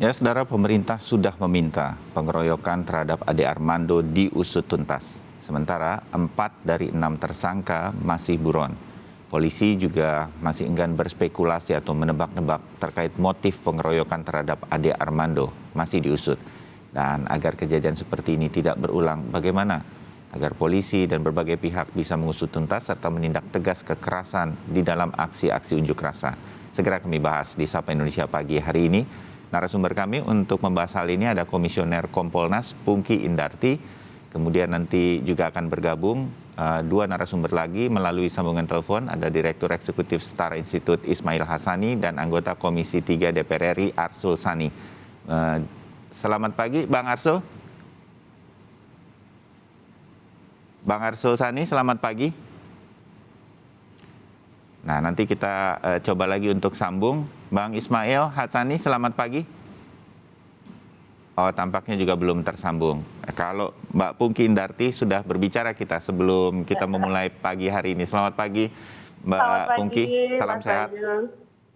Ya, saudara, pemerintah sudah meminta pengeroyokan terhadap Ade Armando diusut tuntas. Sementara 4 dari 6 tersangka masih buron. Polisi juga masih enggan berspekulasi atau menebak-nebak terkait motif pengeroyokan terhadap Ade Armando, masih diusut. Dan agar kejadian seperti ini tidak berulang, bagaimana? Agar polisi dan berbagai pihak bisa mengusut tuntas serta menindak tegas kekerasan di dalam aksi-aksi unjuk rasa. Segera kami bahas di Sapa Indonesia Pagi hari ini. Narasumber kami untuk membahas hal ini ada Komisioner Kompolnas Pungki Indarti, kemudian nanti juga akan bergabung dua narasumber lagi melalui sambungan telepon, ada Direktur Eksekutif Setara Institut Ismail Hassani dan anggota Komisi 3 DPR RI Arsul Sani. Selamat pagi Bang Arsul. Bang Arsul Sani, selamat pagi. Nah, nanti kita coba lagi untuk sambung. Bang Ismail Hassani, selamat pagi. Oh, tampaknya juga belum tersambung. Kalau Mbak Pungki Indarti sudah berbicara kita sebelum kita memulai pagi hari ini. Selamat pagi, Mbak Pungki. Salam sehat.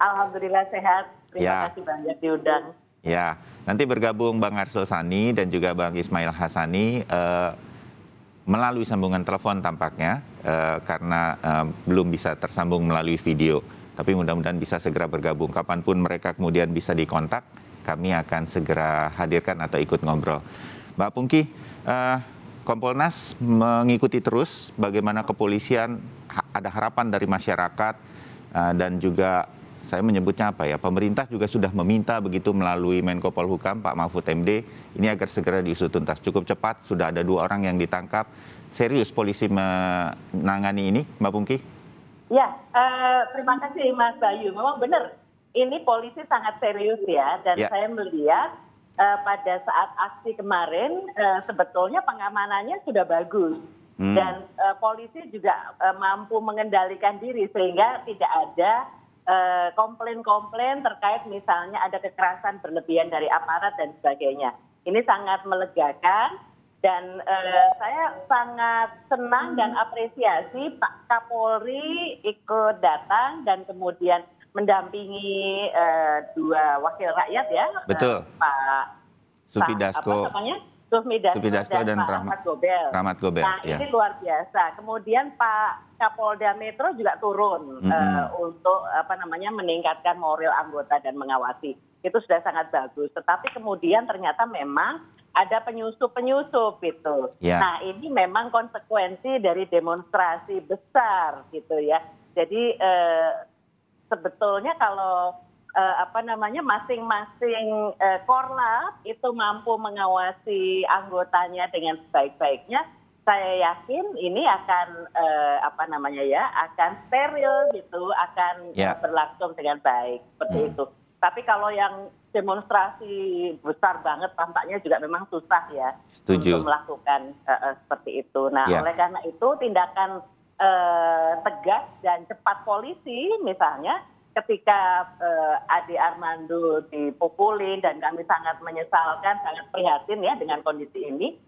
Alhamdulillah sehat. Terima kasih banyak diundang. Ya, nanti bergabung Bang Arsul Sani dan juga Bang Ismail Hassani melalui sambungan telepon tampaknya karena belum bisa tersambung melalui video. Tapi mudah-mudahan bisa segera bergabung. Kapanpun mereka kemudian bisa dikontak, kami akan segera hadirkan atau ikut ngobrol. Mbak Pungki, Kompolnas mengikuti terus bagaimana kepolisian, ada harapan dari masyarakat dan juga saya menyebutnya apa ya, pemerintah juga sudah meminta begitu melalui Menko Polhukam Pak Mahfud MD ini agar segera diusut tuntas. Cukup cepat, sudah ada 2 orang yang ditangkap. Serius polisi menangani ini, Mbak Pungki? Ya, terima kasih Mas Bayu. Memang benar, ini polisi sangat serius ya, dan saya melihat pada saat aksi kemarin sebetulnya pengamanannya sudah bagus. Dan polisi juga mampu mengendalikan diri sehingga tidak ada komplain-komplain terkait misalnya ada kekerasan berlebihan dari aparat dan sebagainya. Ini sangat melegakan dan saya sangat senang dan apresiasi Pak Kapolri ikut datang dan kemudian mendampingi 2 wakil rakyat ya. Betul. Pak Sufi Dasko. Sufmi Dasko dan Pak Rahmat Gobel. Nah, ini luar biasa. Kemudian Pak Kapolda Metro juga turun untuk meningkatkan moral anggota dan mengawasi. Itu sudah sangat bagus. Tetapi kemudian ternyata memang ada penyusup-penyusup itu. Nah, ini memang konsekuensi dari demonstrasi besar gitu ya. Jadi sebetulnya kalau masing-masing korlap itu mampu mengawasi anggotanya dengan sebaik-baiknya, saya yakin ini akan akan steril gitu, akan berlangsung dengan baik seperti itu. Tapi kalau yang demonstrasi besar banget tampaknya juga memang susah ya untuk melakukan seperti itu. Nah, oleh karena itu tindakan tegas dan cepat polisi misalnya ketika Ade Armando dipukulin dan kami sangat menyesalkan, sangat prihatin ya dengan kondisi ini,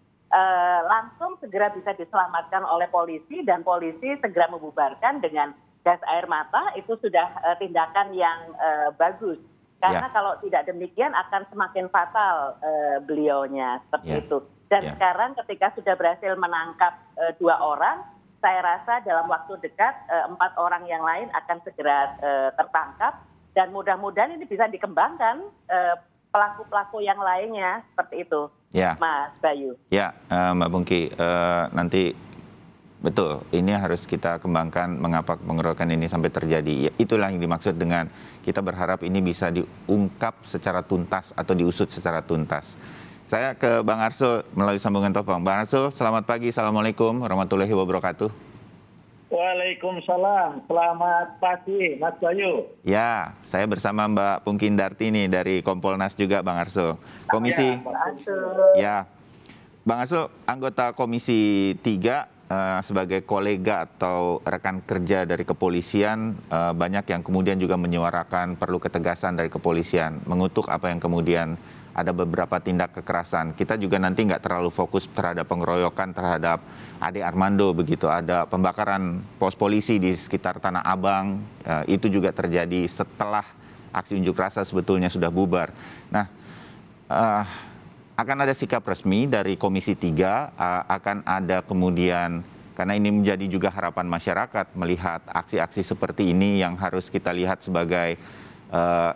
langsung segera bisa diselamatkan oleh polisi dan polisi segera membubarkan dengan gas air mata. Itu sudah tindakan yang bagus. Karena kalau tidak demikian akan semakin fatal beliaunya seperti itu. Dan sekarang ketika sudah berhasil menangkap 2 orang, saya rasa dalam waktu dekat 4 orang yang lain akan segera tertangkap dan mudah-mudahan ini bisa dikembangkan pelaku-pelaku yang lainnya seperti itu, Mas Bayu. Ya, Mbak Pungki, nanti betul ini harus kita kembangkan mengapa pengeroyokan ini sampai terjadi. Itulah yang dimaksud dengan kita berharap ini bisa diungkap secara tuntas atau diusut secara tuntas. Saya ke Bang Arsul melalui sambungan telepon. Bang Arsul, selamat pagi. Assalamualaikum warahmatullahi wabarakatuh. Waalaikumsalam. Selamat pagi, Mas Bayu. Ya, saya bersama Mbak Pungki Indarti nih dari Kompolnas juga, Bang Arsul. Komisi. Ya, Bang Arsul, anggota Komisi 3 sebagai kolega atau rekan kerja dari kepolisian, banyak yang kemudian juga menyuarakan perlu ketegasan dari kepolisian, mengutuk apa yang kemudian ada beberapa tindak kekerasan. Kita juga nanti nggak terlalu fokus terhadap pengeroyokan terhadap Ade Armando begitu. Ada pembakaran pos polisi di sekitar Tanah Abang, itu juga terjadi setelah aksi unjuk rasa sebetulnya sudah bubar. Nah, eh, akan ada sikap resmi dari Komisi 3, akan ada kemudian, karena ini menjadi juga harapan masyarakat melihat aksi-aksi seperti ini yang harus kita lihat sebagai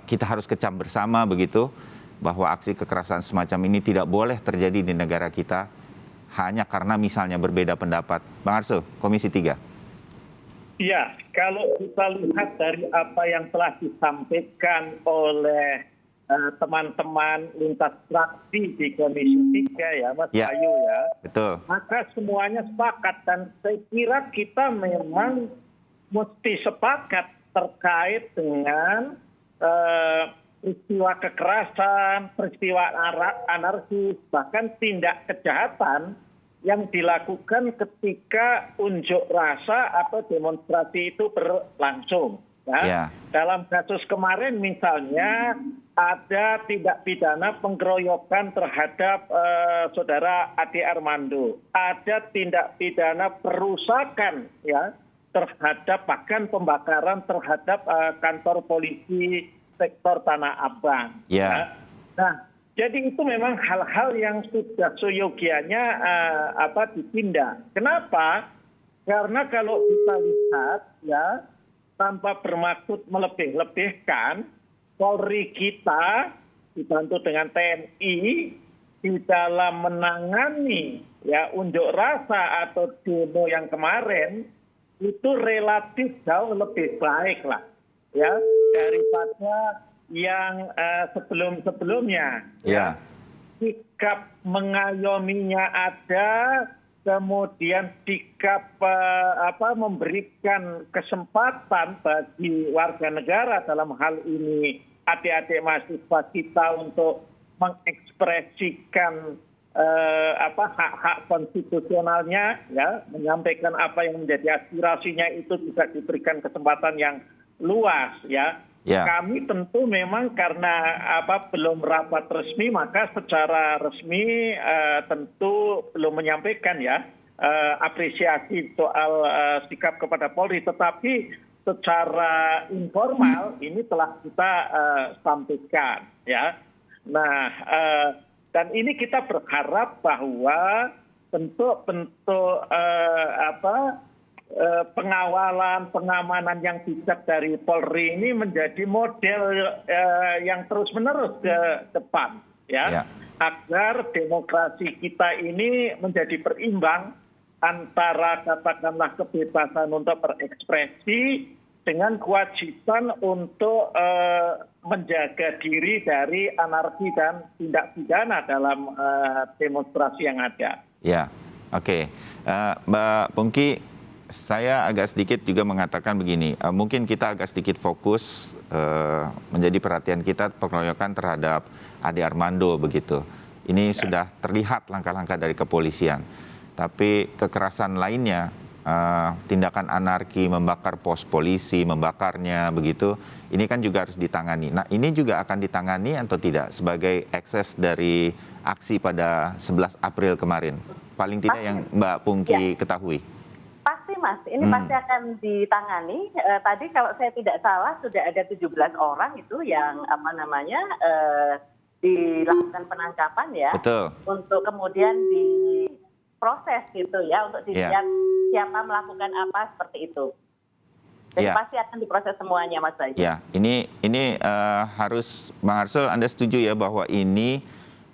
kita harus kecam bersama begitu, bahwa aksi kekerasan semacam ini tidak boleh terjadi di negara kita hanya karena misalnya berbeda pendapat. Bang Arsul, Komisi 3. Iya, kalau kita lihat dari apa yang telah disampaikan oleh teman-teman lintas fraksi di Komisi 3 ya, Mas Ya. Bayu ya, Betul. maka semuanya sepakat dan saya kira kita memang mesti sepakat terkait dengan peristiwa kekerasan, peristiwa anarkis, bahkan tindak kejahatan yang dilakukan ketika unjuk rasa atau demonstrasi itu berlangsung. Ya. Dalam kasus kemarin misalnya ada tindak pidana penggeroyokan terhadap saudara Ade Armando, ada tindak pidana perusakan ya terhadap bahkan pembakaran terhadap kantor polisi sektor Tanah Abang. Ya. Nah, jadi itu memang hal-hal yang sudah seyogianya ditindak. Kenapa? Karena kalau kita lihat ya, tanpa bermaksud melebih-lebihkan, Polri kita dibantu dengan TNI di dalam menangani ya unjuk rasa atau demo yang kemarin itu relatif jauh lebih baik lah ya daripada yang sebelum-sebelumnya. Ya. Sikap mengayominya ada, kemudian sikap memberikan kesempatan bagi warga negara dalam hal ini adik-adik mahasiswa kita untuk mengekspresikan hak-hak konstitusionalnya, ya, menyampaikan apa yang menjadi aspirasinya itu juga diberikan kesempatan yang luas, ya. Ya. Kami tentu memang karena belum rapat resmi, maka secara resmi tentu belum menyampaikan ya apresiasi soal sikap kepada Polri, tetapi secara informal ini telah kita sampaikan, ya. Nah, dan ini kita berharap bahwa bentuk-bentuk pengawalan, pengamanan yang bijak dari Polri ini menjadi model yang terus-menerus ke depan, ya, agar demokrasi kita ini menjadi berimbang antara katakanlah kebebasan untuk berekspresi dengan kewajiban untuk menjaga diri dari anarki dan tindak pidana dalam demonstrasi yang ada. Ya, oke. Mbak Pungki, saya agak sedikit juga mengatakan begini, mungkin kita agak sedikit fokus menjadi perhatian kita pengeroyokan terhadap Ade Armando begitu. Ini sudah terlihat langkah-langkah dari kepolisian. Tapi kekerasan lainnya, tindakan anarki, membakar pos polisi, membakarnya begitu, ini kan juga harus ditangani. Nah, ini juga akan ditangani atau tidak sebagai ekses dari aksi pada 11 April kemarin? Paling tidak yang Mbak Pungki ketahui. Pasti Mas, ini pasti akan ditangani. Tadi kalau saya tidak salah sudah ada 17 orang itu yang dilakukan penangkapan ya. Betul. Untuk kemudian diproses gitu ya, untuk dilihat siapa melakukan apa seperti itu. Jadi pasti akan diproses semuanya Mas Bayu. Ya, ini harus, Bang Arsul, Anda setuju ya bahwa ini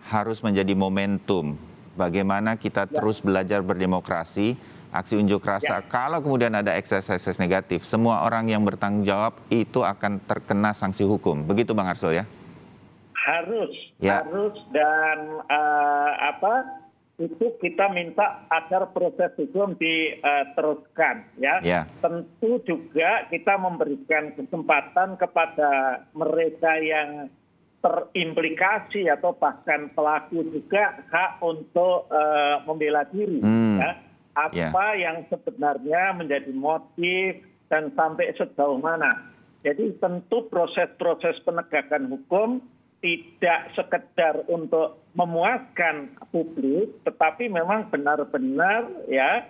harus menjadi momentum bagaimana kita terus belajar berdemokrasi. Aksi unjuk rasa, kalau kemudian ada ekses-ekses negatif, semua orang yang bertanggung jawab itu akan terkena sanksi hukum. Begitu Bang Arsul ya? Harus, Ya. harus, dan itu kita minta agar proses hukum diteruskan, ya. Ya. Tentu juga kita memberikan kesempatan kepada mereka yang terimplikasi atau bahkan pelaku juga hak untuk membela diri, ya. Apa yang sebenarnya menjadi motif dan sampai sejauh mana. Jadi tentu proses-proses penegakan hukum tidak sekedar untuk memuaskan publik, tetapi memang benar-benar ya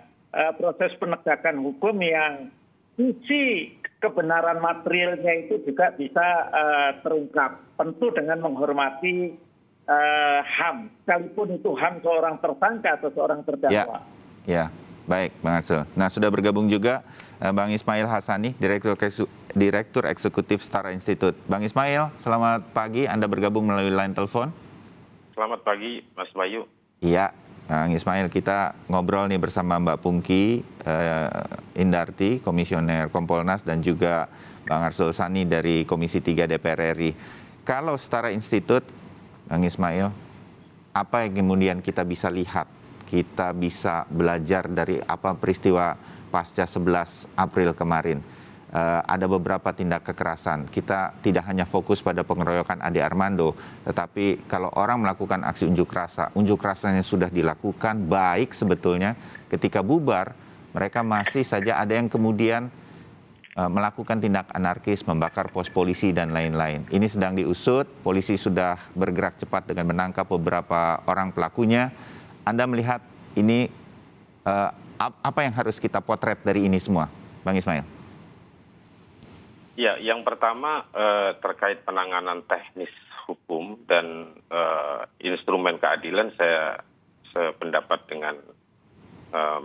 proses penegakan hukum yang sisi kebenaran materialnya itu juga bisa terungkap. Tentu dengan menghormati HAM, sekalipun itu HAM seorang tersangka atau seorang terdakwa. Ya, baik Bang Arsul. Nah, sudah bergabung juga Bang Ismail Hassani, Direktur Eksekutif Setara Institute. Bang Ismail, selamat pagi. Anda bergabung melalui line telepon. Selamat pagi, Mas Bayu. Iya, Bang Ismail, kita ngobrol nih bersama Mbak Pungki Indarti, Komisioner Kompolnas, dan juga Bang Arsul Sani dari Komisi 3 DPR RI. Kalau Setara Institute, Bang Ismail, apa yang kemudian kita bisa lihat, kita bisa belajar dari apa peristiwa pasca 11 April kemarin? Ada beberapa tindak kekerasan. Kita tidak hanya fokus pada pengeroyokan Ade Armando, tetapi kalau orang melakukan aksi unjuk rasanya sudah dilakukan baik sebetulnya. Ketika bubar, mereka masih saja ada yang kemudian melakukan tindak anarkis, membakar pos polisi dan lain-lain. Ini sedang diusut, polisi sudah bergerak cepat dengan menangkap beberapa orang pelakunya. Anda melihat ini apa yang harus kita potret dari ini semua, Bang Ismail? Ya, yang pertama terkait penanganan teknis hukum dan instrumen keadilan, saya sependapat dengan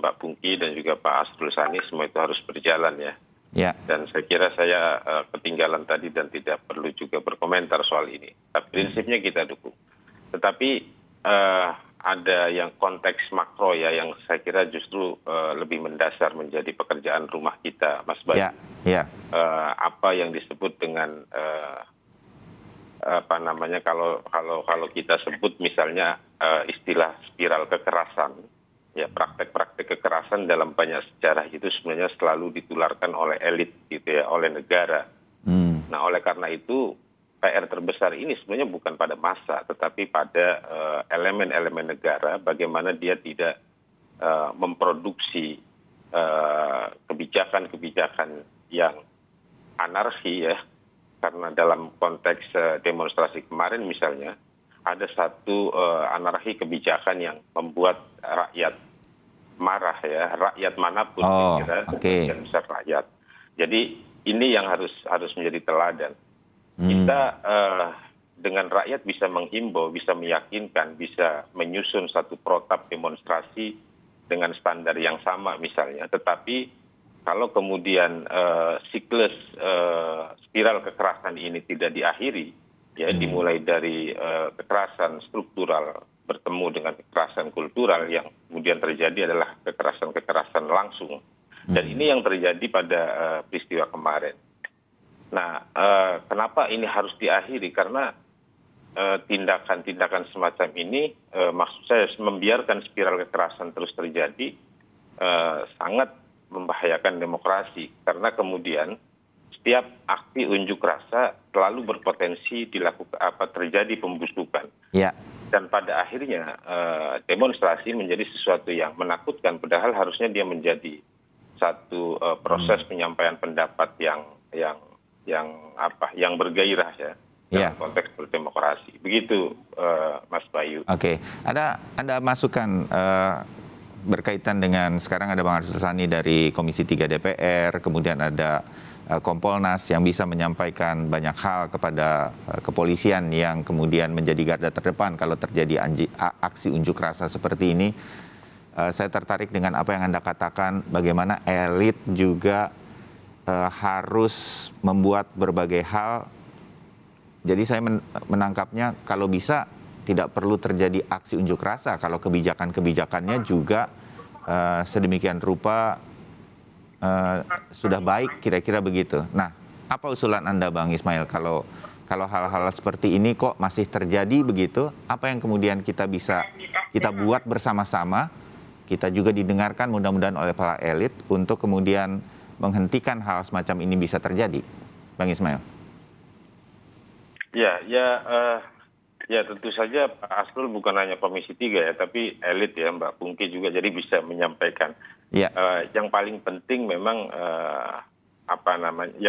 Mbak Pungki dan juga Pak Arsul Sani, semua itu harus berjalan ya. Ya. Dan saya kira saya ketinggalan tadi dan tidak perlu juga berkomentar soal ini. Tapi prinsipnya kita dukung. Tetapi ada yang konteks makro ya, yang saya kira justru lebih mendasar menjadi pekerjaan rumah kita, Mas Bayu. Ya. Apa yang disebut dengan apa namanya, kalau kita sebut misalnya istilah spiral kekerasan, ya, praktek-praktek kekerasan dalam banyak sejarah itu sebenarnya selalu ditularkan oleh elit gitu ya, oleh negara. Nah, oleh karena itu PR terbesar ini sebenarnya bukan pada massa, tetapi pada elemen-elemen negara, bagaimana dia tidak memproduksi kebijakan-kebijakan yang anarki ya, karena dalam konteks demonstrasi kemarin misalnya, ada satu anarki kebijakan yang membuat rakyat marah ya, rakyat manapun kira sebagian besar rakyat. Jadi ini yang harus menjadi teladan. Kita dengan rakyat bisa menghimbau, bisa meyakinkan, bisa menyusun satu protap demonstrasi dengan standar yang sama misalnya. Tetapi kalau kemudian siklus spiral kekerasan ini tidak diakhiri, ya, dimulai dari kekerasan struktural bertemu dengan kekerasan kultural, yang kemudian terjadi adalah kekerasan-kekerasan langsung. Dan ini yang terjadi pada peristiwa kemarin. Nah, kenapa ini harus diakhiri? Karena tindakan-tindakan semacam ini, maksud saya, membiarkan spiral kekerasan terus terjadi, sangat membahayakan demokrasi. Karena kemudian setiap aksi unjuk rasa selalu berpotensi terjadi pembusukan. Ya. Dan pada akhirnya demonstrasi menjadi sesuatu yang menakutkan, padahal harusnya dia menjadi satu proses penyampaian pendapat yang bergairah ya, dalam konteks berdemokrasi. Begitu, Mas Bayu. Oke, ada masukan berkaitan dengan sekarang ada Bang Arsul Sani dari Komisi 3 DPR, kemudian ada Kompolnas yang bisa menyampaikan banyak hal kepada kepolisian yang kemudian menjadi garda terdepan kalau terjadi aksi unjuk rasa seperti ini. Saya tertarik dengan apa yang Anda katakan, bagaimana elit juga harus membuat berbagai hal. Jadi saya menangkapnya, kalau bisa tidak perlu terjadi aksi unjuk rasa kalau kebijakan-kebijakannya juga sedemikian rupa sudah baik, kira-kira begitu. Nah, apa usulan Anda, Bang Ismail, kalau hal-hal seperti ini kok masih terjadi begitu? Apa yang kemudian kita buat bersama-sama, kita juga didengarkan mudah-mudahan oleh para elit untuk kemudian menghentikan hal semacam ini bisa terjadi, Bang Ismail? Ya, tentu saja Pak Arsul bukan hanya Komisi 3 ya, tapi elit ya, Mbak Pungki juga, jadi bisa menyampaikan. Ya. Yang paling penting memang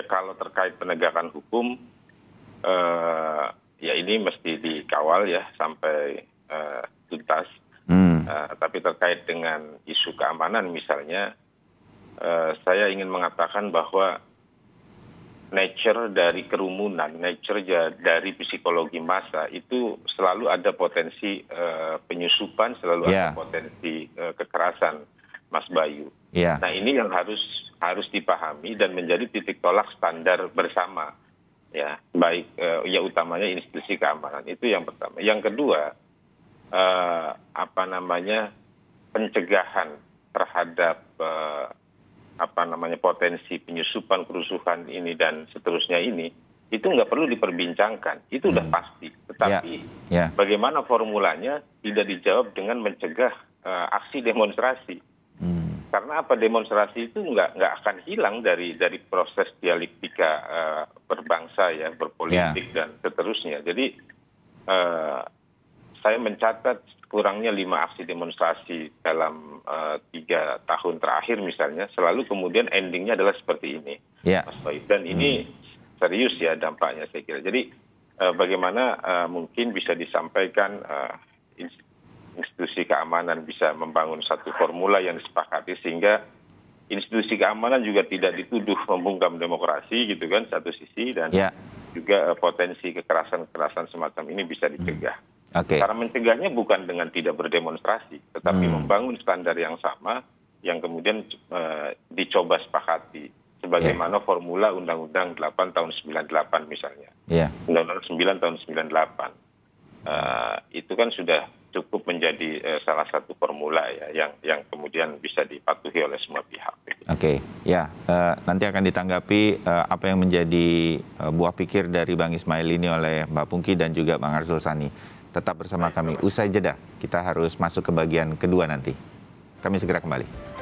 kalau terkait penegakan hukum, ya ini mesti dikawal ya sampai tuntas. Tapi terkait dengan isu keamanan misalnya, saya ingin mengatakan bahwa nature dari kerumunan, dari psikologi massa itu selalu ada potensi penyusupan, selalu ada potensi kekerasan, Mas Bayu. Nah ini yang harus dipahami dan menjadi titik tolak standar bersama, ya baik ya utamanya institusi keamanan, itu yang pertama. Yang kedua, pencegahan terhadap potensi penyusupan, kerusuhan ini dan seterusnya ini, itu nggak perlu diperbincangkan, itu udah pasti. Tetapi bagaimana formulanya tidak dijawab dengan mencegah aksi demonstrasi. Karena demonstrasi itu nggak akan hilang dari proses dialektika berbangsa, ya, berpolitik dan seterusnya. Jadi saya mencatat kurangnya 5 aksi demonstrasi dalam 3 tahun terakhir misalnya, selalu kemudian endingnya adalah seperti ini, Mas Bayu. Dan ini serius ya dampaknya, saya kira. Jadi bagaimana mungkin bisa disampaikan institusi keamanan bisa membangun satu formula yang disepakati sehingga institusi keamanan juga tidak dituduh membungkam demokrasi gitu kan, satu sisi, dan juga potensi kekerasan semacam ini bisa dicegah. Cara mencegahnya bukan dengan tidak berdemonstrasi, tetapi membangun standar yang sama yang kemudian dicoba sepakati. Sebagaimana formula Undang-Undang 8 tahun 98 misalnya. Undang-Undang 9 tahun 98. Itu kan sudah cukup menjadi salah satu formula ya yang kemudian bisa dipatuhi oleh semua pihak. Nanti akan ditanggapi apa yang menjadi buah pikir dari Bang Ismail ini oleh Mbak Pungki dan juga Bang Arsul Sani. Tetap bersama kami. Usai jeda, kita harus masuk ke bagian kedua nanti. Kami segera kembali.